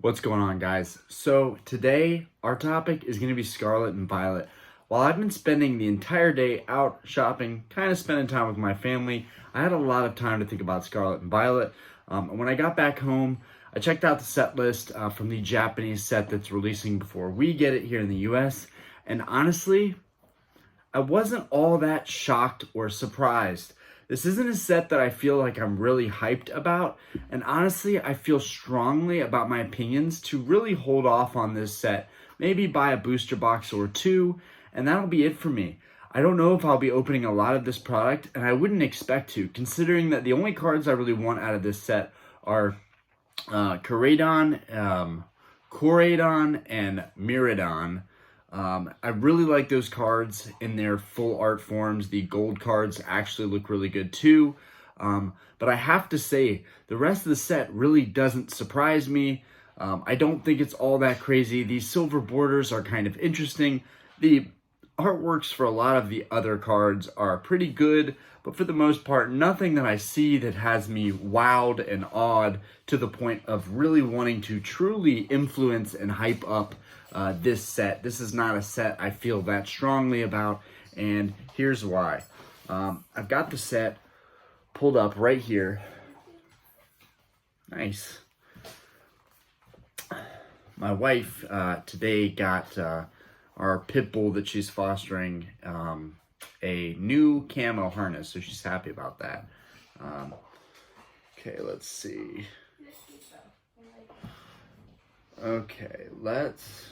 What's going on, guys? So today our topic is going to be Scarlet and Violet. While I've been spending the entire day out shopping, kind of spending time with my family, I had a lot of time to think about Scarlet and Violet. And when I got back home, I checked out the set list from the Japanese set that's releasing before we get it here in the US. And honestly, I wasn't all that shocked or surprised. This isn't a set that I feel like I'm really hyped about, and honestly, I feel strongly about my opinions to really hold off on this set. Maybe buy a booster box or two, and that'll be it for me. I don't know if I'll be opening a lot of this product, and I wouldn't expect to, considering that the only cards I really want out of this set are Koraidon, and Miradon. I really like those cards in their full art forms. The gold cards actually look really good too. But I have to say, the rest of the set really doesn't surprise me. I don't think it's all that crazy. These silver borders are kind of interesting. The artworks for a lot of the other cards are pretty good, but for the most part, nothing that I see that has me wowed and awed to the point of really wanting to truly influence and hype up this set. This is not a set I feel that strongly about, and here's why. I've got the set pulled up right here. Nice. My wife today got our pit bull that she's fostering a new camo harness, so she's happy about that. Okay, let's see. Okay, let's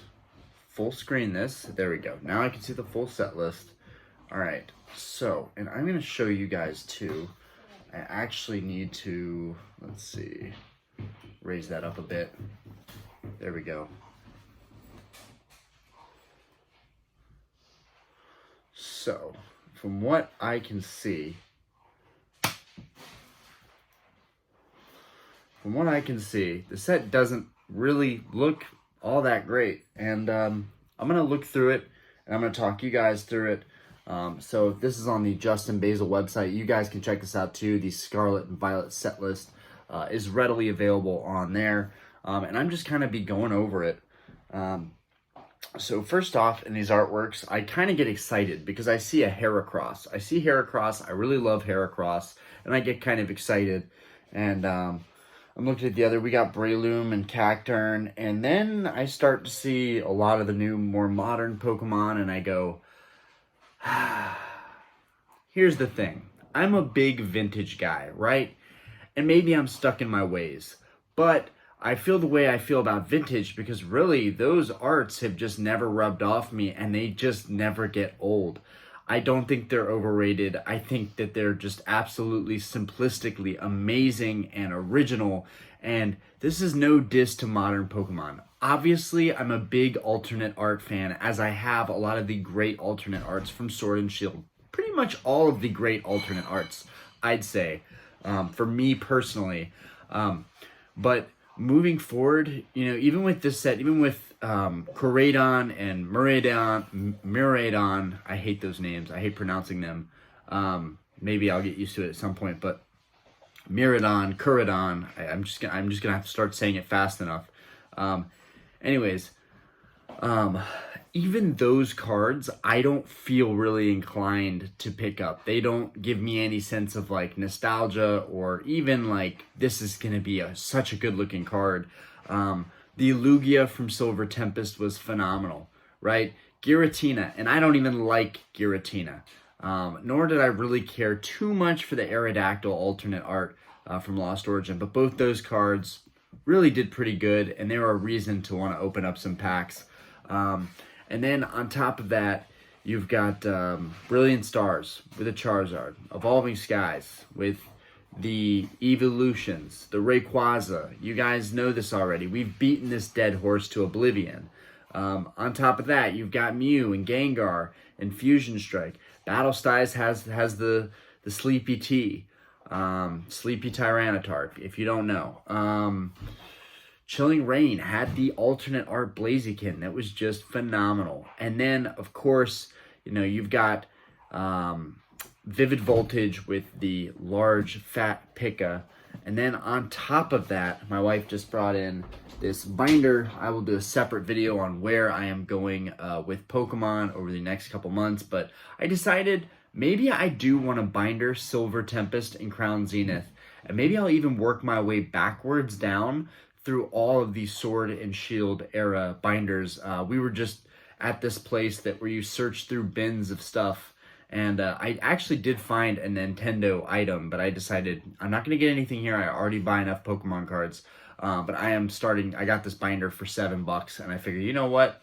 full screen this. There we go. Now I can see the full set list. All right, so, and I'm going to show you guys too. I actually need to, let's see, raise that up a bit. There we go. So, from what I can see, the set doesn't really look all that great, and I'm gonna look through it and I'm gonna talk you guys through it. So this is on the Justin Basil website. You guys can check this out too. The Scarlet and Violet set list is readily available on there, and I'm just kind of be going over it. So first off, in these artworks, I kind of get excited because I see a Heracross. I really love Heracross, and I get kind of excited. And I'm looking at the other, we got Breloom and Cacturn, and then I start to see a lot of the new, more modern Pokemon, and I go, here's the thing. I'm a big vintage guy, right? And maybe I'm stuck in my ways, but I feel the way I feel about vintage because really those arts have just never rubbed off me, and they just never get old. I don't think they're overrated. I think that they're just absolutely simplistically amazing and original. And this is no diss to modern Pokemon. Obviously, I'm a big alternate art fan, as I have a lot of the great alternate arts from Sword and Shield. Pretty much all of the great alternate arts, I'd say, for me personally. But moving forward, you know, even with this set, even with Koraidon and Miradon, I hate those names. I hate pronouncing them. Maybe I'll get used to it at some point, but Miradon, Koraidon, I'm just gonna have to start saying it fast enough. Anyways, even those cards, I don't feel really inclined to pick up. They don't give me any sense of like nostalgia or even like this is going to be such a good looking card. The Lugia from Silver Tempest was phenomenal, right? Giratina, and I don't even like Giratina. Nor did I really care too much for the Aerodactyl alternate art from Lost Origin, but both those cards really did pretty good, and they were a reason to want to open up some packs. And then on top of that, you've got Brilliant Stars with a Charizard, Evolving Skies with the Evolutions, the Rayquaza. You guys know this already. We've beaten this dead horse to oblivion. On top of that, you've got Mew and Gengar and Fusion Strike. Battle Styles has the Sleepy T, Sleepy Tyranitar, if you don't know. Chilling Reign had the alternate art Blaziken that was just phenomenal. And then, of course, you know, you've got Vivid Voltage with the large fat Pika And then on top of that, my wife just brought in this binder. I will do a separate video on where I am going with Pokemon over the next couple months, but I decided maybe I do want a binder Silver Tempest and Crown Zenith, and maybe I'll even work my way backwards down through all of these Sword and Shield era binders. We were just at this place where you search through bins of stuff, and I actually did find a Nintendo item, but I decided I'm not going to get anything here. I already buy enough Pokemon cards. But I got this binder for $7, and I figured, you know what?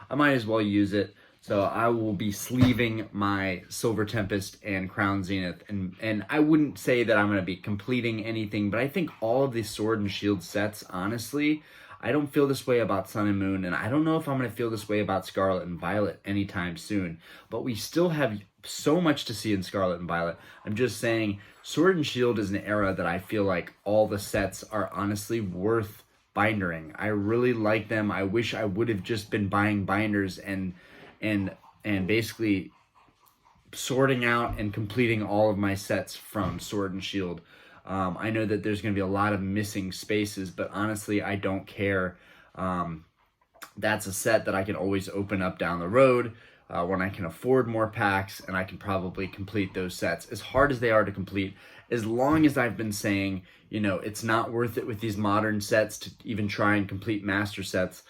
I might as well use it. So I will be sleeving my Silver Tempest and Crown Zenith. And I wouldn't say that I'm going to be completing anything, but I think all of these Sword and Shield sets, honestly, I don't feel this way about Sun and Moon, and I don't know if I'm going to feel this way about Scarlet and Violet anytime soon. But we still have so much to see in Scarlet and Violet. I'm just saying, Sword and Shield is an era that I feel like all the sets are honestly worth bindering. I really like them. I wish I would have just been buying binders and basically sorting out and completing all of my sets from Sword and Shield. I know that there's going to be a lot of missing spaces, but honestly, I don't care. That's a set that I can always open up down the road when I can afford more packs, and I can probably complete those sets. As hard as they are to complete, as long as I've been saying, you know, it's not worth it with these modern sets to even try and complete master sets,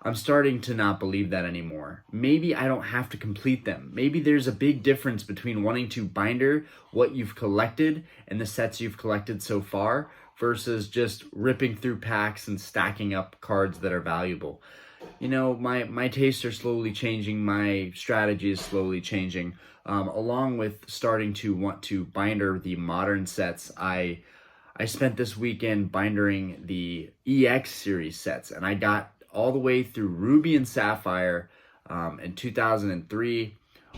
I'm starting to not believe that anymore. Maybe I don't have to complete them. Maybe there's a big difference between wanting to binder what you've collected and the sets you've collected so far versus just ripping through packs and stacking up cards that are valuable. You know, my tastes are slowly changing. My strategy is slowly changing. Along with starting to want to binder the modern sets, I spent this weekend bindering the EX series sets, and I got all the way through Ruby and Sapphire in 2003,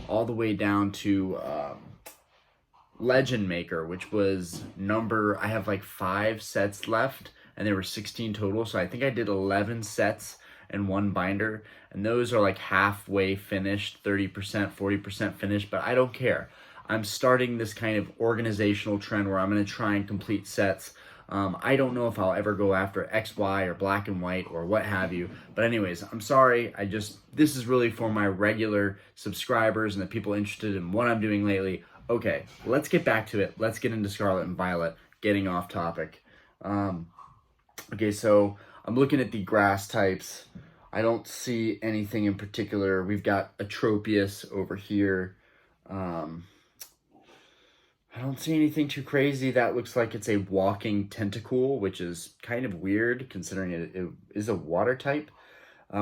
all the way down to Legend Maker, which was I have like 5 sets left, and there were 16 total, so I think I did 11 sets and 1 binder, and those are like halfway finished, 30%, 40% finished, but I don't care. I'm starting this kind of organizational trend where I'm going to try and complete sets. I don't know if I'll ever go after XY or black and white or what have you. But anyways, I'm sorry. This is really for my regular subscribers and the people interested in what I'm doing lately. Okay, let's get back to it. Let's get into Scarlet and Violet, getting off topic. Okay, so I'm looking at the grass types. I don't see anything in particular. We've got Atropius over here. I don't see anything too crazy. That looks like it's a walking tentacle, which is kind of weird considering it is a water type.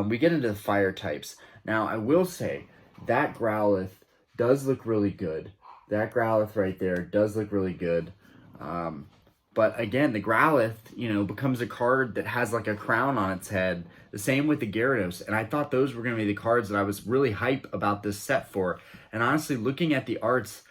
We get into the fire types. Now, I will say that Growlithe does look really good. That Growlithe right there does look really good. But again, the Growlithe, you know, becomes a card that has like a crown on its head. The same with the Gyarados. And I thought those were going to be the cards that I was really hype about this set for. And honestly, looking at the arts,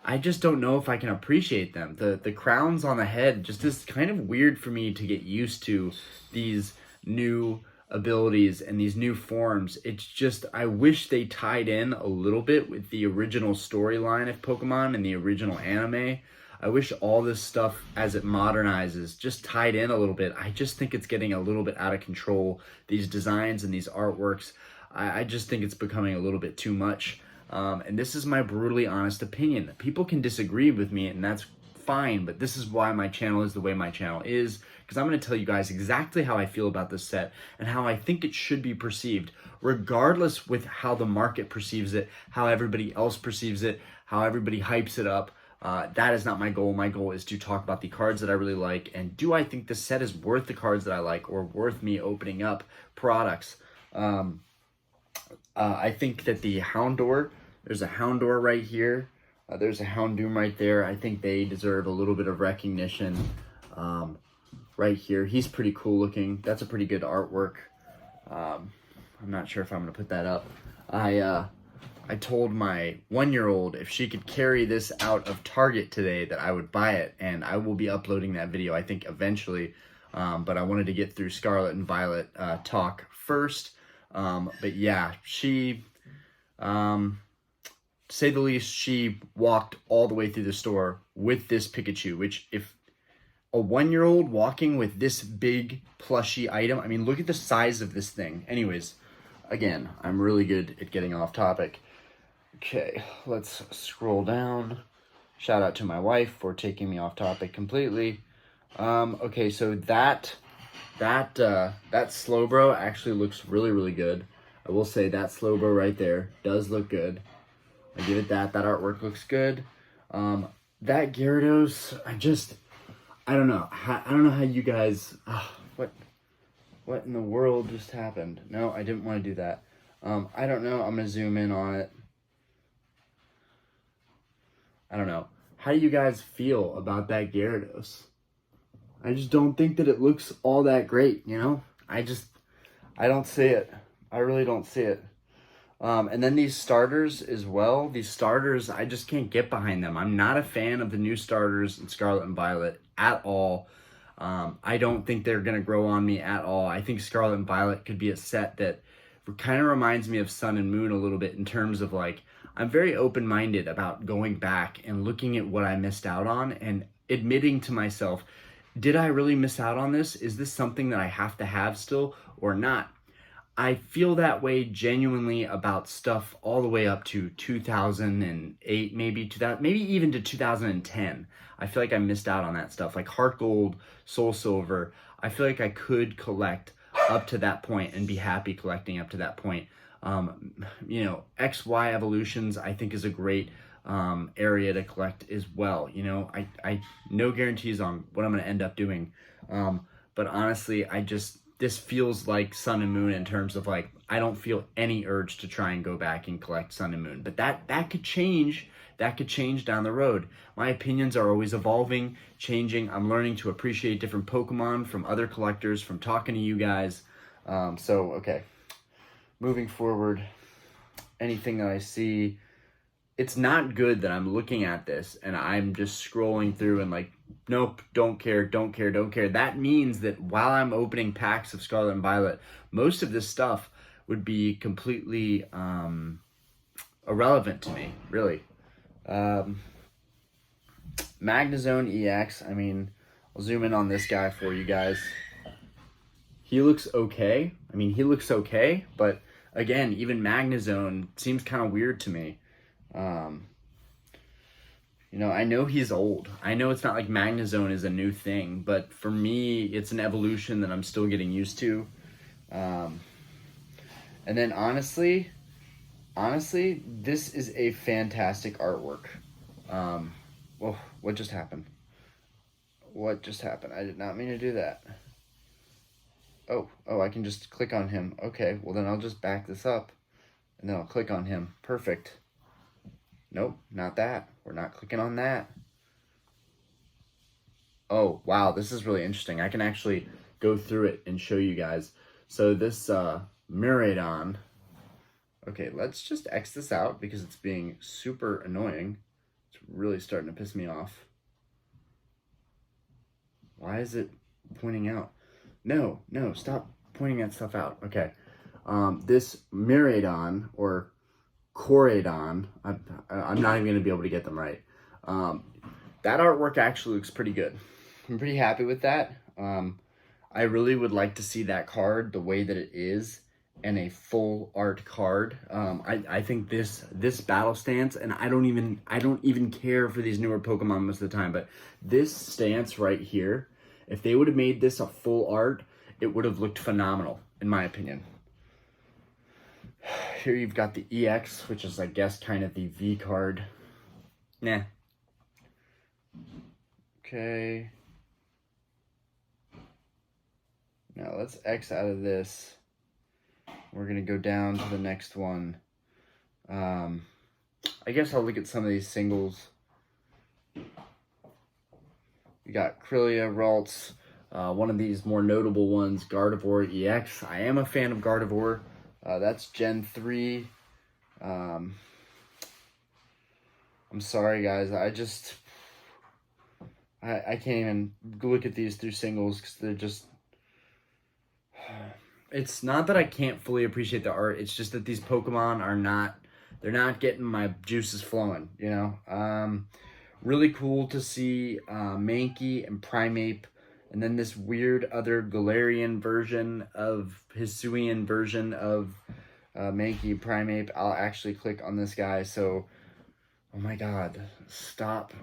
I just don't know if I can appreciate them. The crowns on the head just is kind of weird for me to get used to these new abilities and these new forms. It's just, I wish they tied in a little bit with the original storyline of Pokemon and the original anime. I wish all this stuff as it modernizes just tied in a little bit. I just think it's getting a little bit out of control. These designs and these artworks, I just think it's becoming a little bit too much. And this is my brutally honest opinion. People can disagree with me, and that's fine, but this is why my channel is the way my channel is, because I'm going to tell you guys exactly how I feel about this set and how I think it should be perceived, regardless with how the market perceives it, how everybody else perceives it, how everybody hypes it up. That is not my goal. My goal is to talk about the cards that I really like, and do I think this set is worth the cards that I like or worth me opening up products. I think that the Houndour, there's a Houndour right here. There's a Houndoom right there. I think they deserve a little bit of recognition right here. He's pretty cool looking. That's a pretty good artwork. I'm not sure if I'm going to put that up. I told my 1-year-old if she could carry this out of Target today that I would buy it, and I will be uploading that video, I think, eventually. But I wanted to get through Scarlet and Violet talk first. But yeah, she, to say the least, she walked all the way through the store with this Pikachu, which if a 1-year-old walking with this big plushy item. I mean, look at the size of this thing. Anyways, again, I'm really good at getting off topic. Okay, let's scroll down. Shout out to my wife for taking me off topic completely. Okay, so that Slowbro actually looks really, really good. I will say that Slowbro right there does look good. I give it that. That artwork looks good. That Gyarados, I don't know. I don't know how you guys, what in the world just happened? No, I didn't want to do that. I don't know. I'm going to zoom in on it. I don't know. How do you guys feel about that Gyarados? I just don't think that it looks all that great, you know? I don't see it. I really don't see it. And then these starters as well. These starters, I just can't get behind them. I'm not a fan of the new starters in Scarlet and Violet at all. I don't think they're going to grow on me at all. I think Scarlet and Violet could be a set that kind of reminds me of Sun and Moon a little bit in terms of like, I'm very open-minded about going back and looking at what I missed out on and admitting to myself, did I really miss out on this? Is this something that I have to have still or not? I feel that way genuinely about stuff all the way up to 2008, maybe even to 2010. I feel like I missed out on that stuff, like Heart Gold, Soul Silver. I feel like I could collect up to that point and be happy collecting up to that point. You know, XY evolutions I think is a great area to collect as well. You know, I no guarantees on what I'm going to end up doing, but honestly, this feels like Sun and Moon in terms of like, I don't feel any urge to try and go back and collect Sun and Moon, but that could change. That could change down the road. My opinions are always evolving, changing. I'm learning to appreciate different Pokemon from other collectors, from talking to you guys. So, okay. Moving forward, anything that I see, it's not good that I'm looking at this and I'm just scrolling through and like, nope, don't care, don't care, don't care. That means that while I'm opening packs of Scarlet and Violet, most of this stuff would be completely irrelevant to me, really. Magnezone EX, I mean, I'll zoom in on this guy for you guys. He looks okay. I mean, he looks okay, but again, even Magnezone seems kind of weird to me. You know, I know he's old. I know it's not like Magnezone is a new thing, but for me, it's an evolution that I'm still getting used to. And then honestly, this is a fantastic artwork. Whoa, what just happened? What just happened? I did not mean to do that. Oh, I can just click on him. Okay, well then I'll just back this up and then I'll click on him. Perfect. Nope, not that. We're not clicking on that. Oh, wow, this is really interesting. I can actually go through it and show you guys. So this Miraidon. Okay, let's just X this out because it's being super annoying. It's really starting to piss me off. Why is it pointing out? No, stop pointing that stuff out. Okay. This Miraidon, or Coraidon, I'm not even going to be able to get them right. That artwork actually looks pretty good. I'm pretty happy with that. I really would like to see that card the way that it is and a full art card. I think this battle stance, and I don't even care for these newer Pokemon most of the time, but this stance right here, if they would have made this a full art, it would have looked phenomenal, in my opinion. Here you've got the EX, which is, I guess, kind of the V card. Nah. Okay. Now let's X out of this. We're going to go down to the next one. I guess I'll look at some of these singles. We got Krylia, Ralts, one of these more notable ones, Gardevoir EX. I am a fan of Gardevoir. That's Gen 3. I'm sorry, guys. I can't even look at these through singles because they're just... It's not that I can't fully appreciate the art. It's just that these Pokemon are not... They're not getting my juices flowing, you know? Really cool to see Mankey and Primeape, and then this weird other Galarian version of Hisuian version of Mankey and Primeape. I'll actually click on this guy. So, oh my God, stop.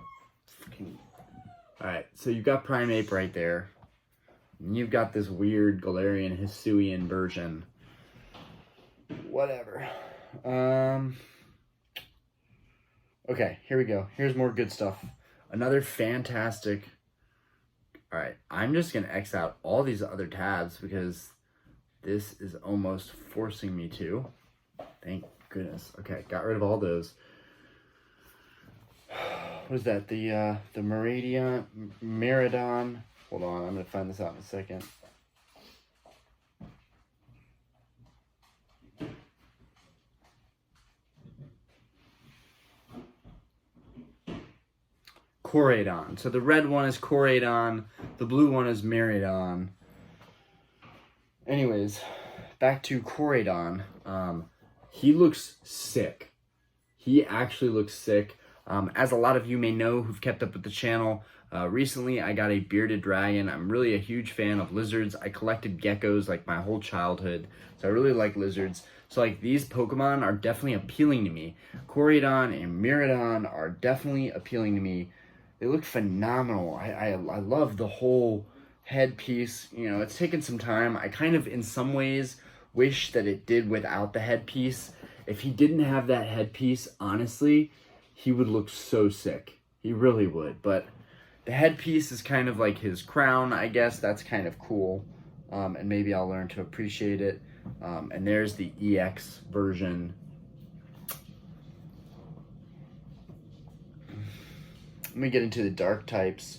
All right, so you've got Primeape right there. And you've got this weird Galarian Hisuian version. Whatever. Okay, here we go. Here's more good stuff. Another fantastic. All right, I'm just going to X out all these other tabs because this is almost forcing me to. Thank goodness. Okay, got rid of all those. What is that? The Meridon. Hold on, I'm going to find this out in a second. Koraidon. So the red one is Koraidon, the blue one is Meridon. Anyways, back to Koraidon. He looks sick. He actually looks sick. As a lot of you may know who've kept up with the channel, recently I got a bearded dragon. I'm really a huge fan of lizards. I collected geckos like my whole childhood, so I really like lizards. So like these Pokemon are definitely appealing to me. Koraidon and Meridon are definitely appealing to me. They look phenomenal. I love the whole headpiece. You know, it's taken some time. I kind of, in some ways, wish that it did without the headpiece. If he didn't have that headpiece, honestly, he would look so sick. He really would. But the headpiece is kind of like his crown, I guess. That's kind of cool. And maybe I'll learn to appreciate it. And there's the EX version. Let me get into the dark types.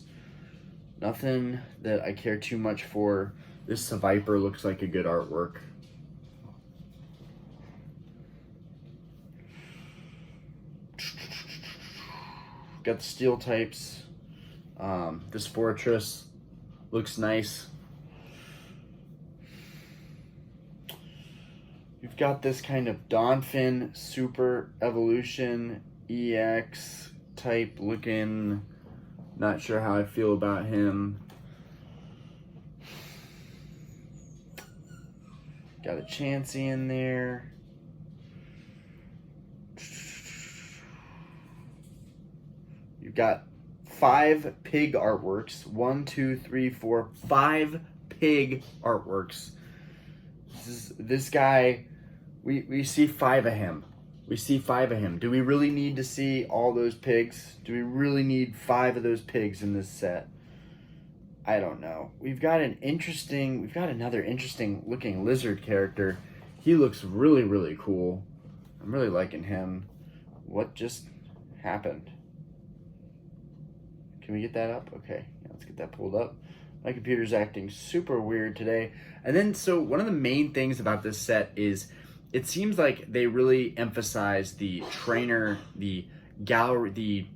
Nothing that I care too much for. This Seviper looks like a good artwork. Got the steel types. This Fortress looks nice. You've got this kind of Donphin Super Evolution EX type looking. Not sure how I feel about him. Got a Chansey in there. You've got 5 pig artworks. 1, 2, 3, 4, 5 pig artworks. This guy, we see 5 of him. We see 5 of him. Do we really need to see all those pigs? Do we really need 5 of those pigs in this set? I don't know. We've got another interesting looking lizard character. He looks really, really cool. I'm really liking him. What just happened? Can we get that up? Okay, yeah, let's get that pulled up. My computer's acting super weird today. And then, so one of the main things about this set is it seems like they really emphasize the trainer, the gallery, the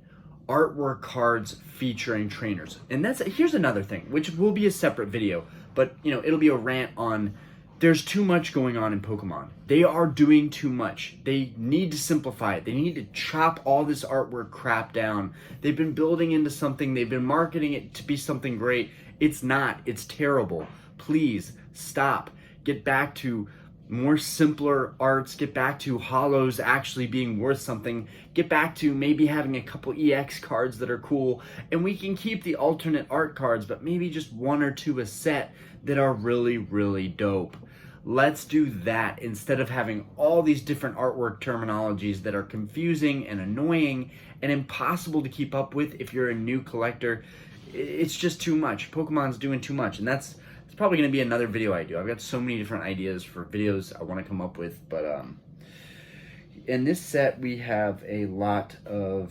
artwork cards featuring trainers. And here's another thing, which will be a separate video, but you know, it'll be a rant on there's too much going on in Pokemon. They are doing too much. They need to simplify it. They need to chop all this artwork crap down. They've been building into something. They've been marketing it to be something great. It's not. It's terrible. Please stop. Get back to more simpler arts. Get back to holos actually being worth something. Get back to maybe having a couple EX cards that are cool. And we can keep the alternate art cards, but maybe just 1 or 2 a set that are really, really dope. Let's do that instead of having all these different artwork terminologies that are confusing and annoying and impossible to keep up with if you're a new collector. It's just too much. Pokemon's doing too much, and it's probably going to be another video I do. I've got so many different ideas for videos I want to come up with, but in this set we have a lot of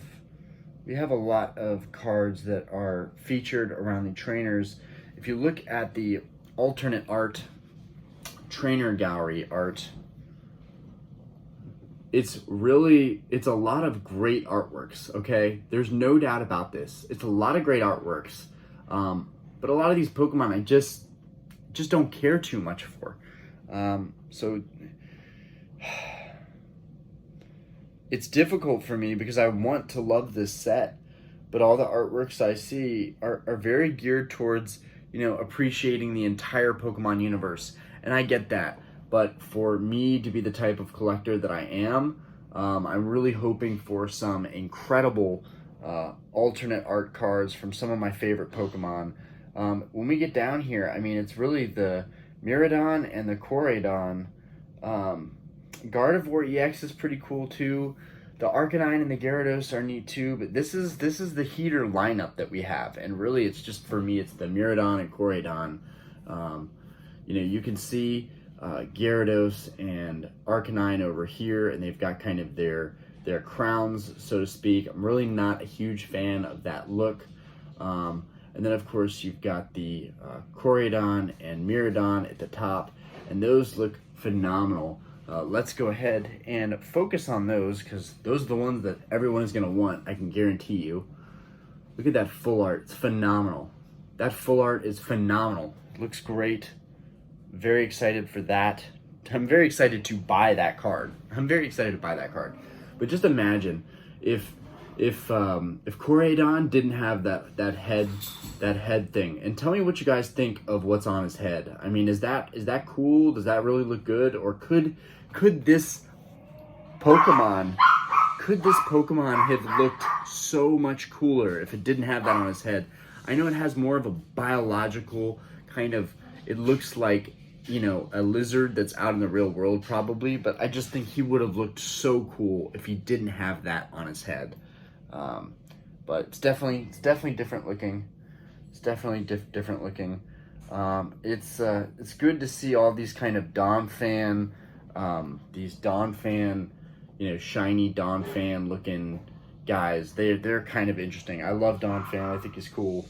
cards that are featured around the trainers. If you look at the alternate art, trainer gallery art, it's a lot of great artworks, okay? There's no doubt about this. It's a lot of great artworks. But a lot of these Pokemon I just don't care too much for. So it's difficult for me because I want to love this set, but all the artworks I see are very geared towards, you know, appreciating the entire Pokemon universe. And I get that. But for me to be the type of collector that I am, I'm really hoping for some incredible alternate art cards from some of my favorite Pokemon. When we get down here, I mean, it's really the Miraidon and the Koraidon. Gardevoir EX is pretty cool too. The Arcanine and the Gyarados are neat too, but this is the heater lineup that we have, and really it's just, for me, it's the Miraidon and Koraidon. You know, you can see Gyarados and Arcanine over here, and they've got kind of their crowns, so to speak. I'm really not a huge fan of that look. And then, of course, you've got the Koraidon and Miraidon at the top, and those look phenomenal. Let's go ahead and focus on those, because those are the ones that everyone is going to want, I can guarantee you. Look at that full art. It's phenomenal. That full art is phenomenal. Looks great. Very excited for that. I'm very excited to buy that card. But just imagine if Koraidon didn't have that head thing, and tell me what you guys think of what's on his head. I mean, is that cool? Does that really look good? Or could this Pokemon have looked so much cooler if it didn't have that on his head? I know it has more of a biological kind of, it looks like, you know, a lizard that's out in the real world probably, but I just think he would have looked so cool if he didn't have that on his head. But it's definitely different looking. It's definitely different looking. It's good to see all these kind of Donphan, you know, shiny Donphan looking guys. They're kind of interesting. I love Donphan. I think he's cool.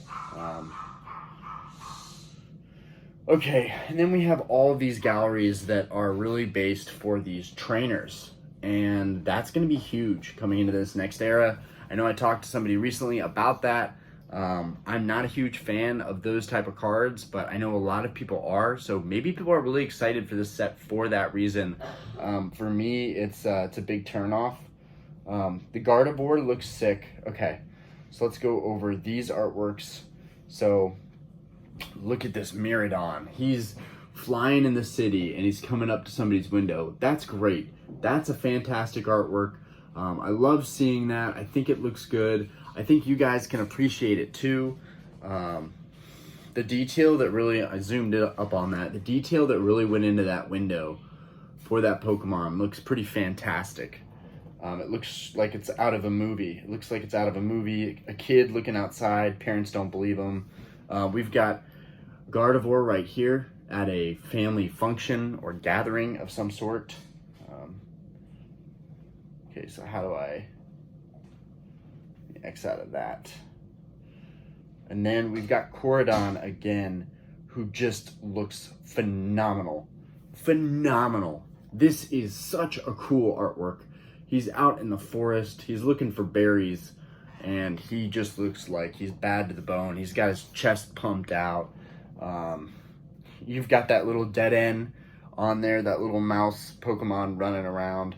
Okay, and then we have all of these galleries that are really based for these trainers, and that's going to be huge coming into this next era. I know I talked to somebody recently about that. I'm not a huge fan of those type of cards, but I know a lot of people are, so maybe people are really excited for this set for that reason. For me, it's a big turnoff. The Gardevoir looks sick. Okay, so let's go over these artworks. So look at this Miraidon. He's flying in the city and he's coming up to somebody's window. That's great. That's a fantastic artwork. I love seeing that. I think it looks good. I think you guys can appreciate it too. The detail that really, I zoomed it up on that, the detail that really went into that window for that Pokemon looks pretty fantastic. It looks like it's out of a movie. It looks like it's out of a movie. A kid looking outside, parents don't believe him. We've got Gardevoir right here at a family function or gathering of some sort. Okay, so how do I X out of that? And then we've got Koraidon again, who just looks phenomenal. Phenomenal. This is such a cool artwork. He's out in the forest, he's looking for berries, and he just looks like he's bad to the bone. He's got his chest pumped out. You've got that little dead end on there, that little mouse Pokemon running around.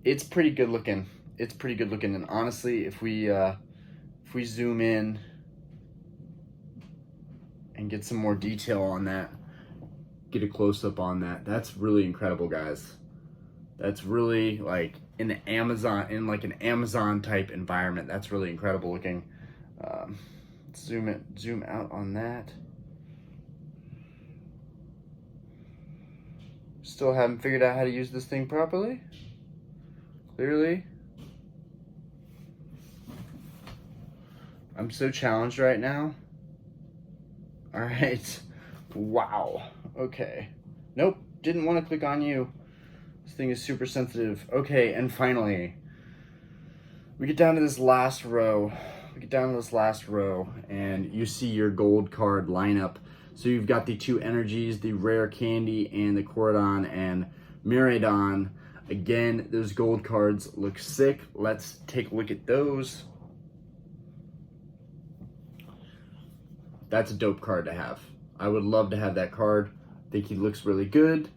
It's pretty good looking. It's pretty good looking, and honestly, if we zoom in and get some more detail on that, get a close-up on that, that's really incredible, guys. That's really like in the Amazon, in like an Amazon type environment. That's really incredible looking. Zoom out on that. Still haven't figured out how to use this thing properly. Clearly. I'm so challenged right now. All right. Wow. Okay. Nope. Didn't want to click on you. This thing is super sensitive. Okay, and finally, we get down to this last row. And you see your gold card lineup. So you've got the two energies, the rare candy and the Koraidon and Miraidon. Again, those gold cards look sick. Let's take a look at those. That's a dope card to have. I would love to have that card. I think he looks really good.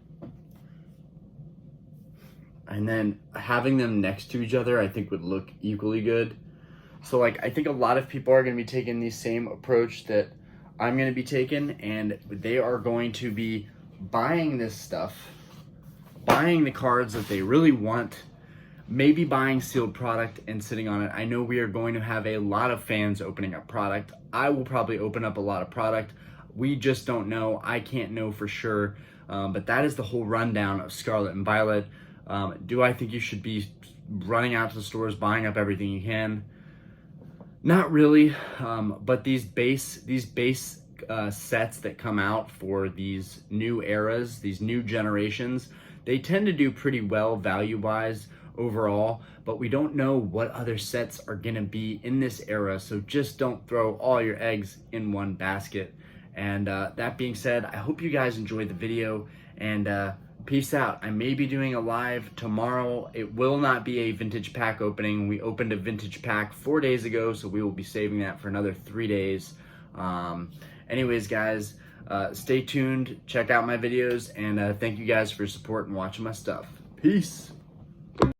And then having them next to each other, I think would look equally good. So like, I think a lot of people are going to be taking the same approach that I'm going to be taking, and they are going to be buying this stuff, buying the cards that they really want, maybe buying sealed product and sitting on it. I know we are going to have a lot of fans opening up product. I will probably open up a lot of product. We just don't know. I can't know for sure. But that is the whole rundown of Scarlet and Violet. Do I think you should be running out to the stores, buying up everything you can? Not really. But these base sets that come out for these new eras, these new generations, they tend to do pretty well value-wise overall, but we don't know what other sets are gonna be in this era, so just don't throw all your eggs in one basket. And that being said, I hope you guys enjoyed the video, and peace out. I may be doing a live tomorrow. It will not be a vintage pack opening. We opened a vintage pack 4 days ago, so we will be saving that for another 3 days. Anyways, guys, stay tuned, check out my videos, and thank you guys for your support and watching my stuff. Peace.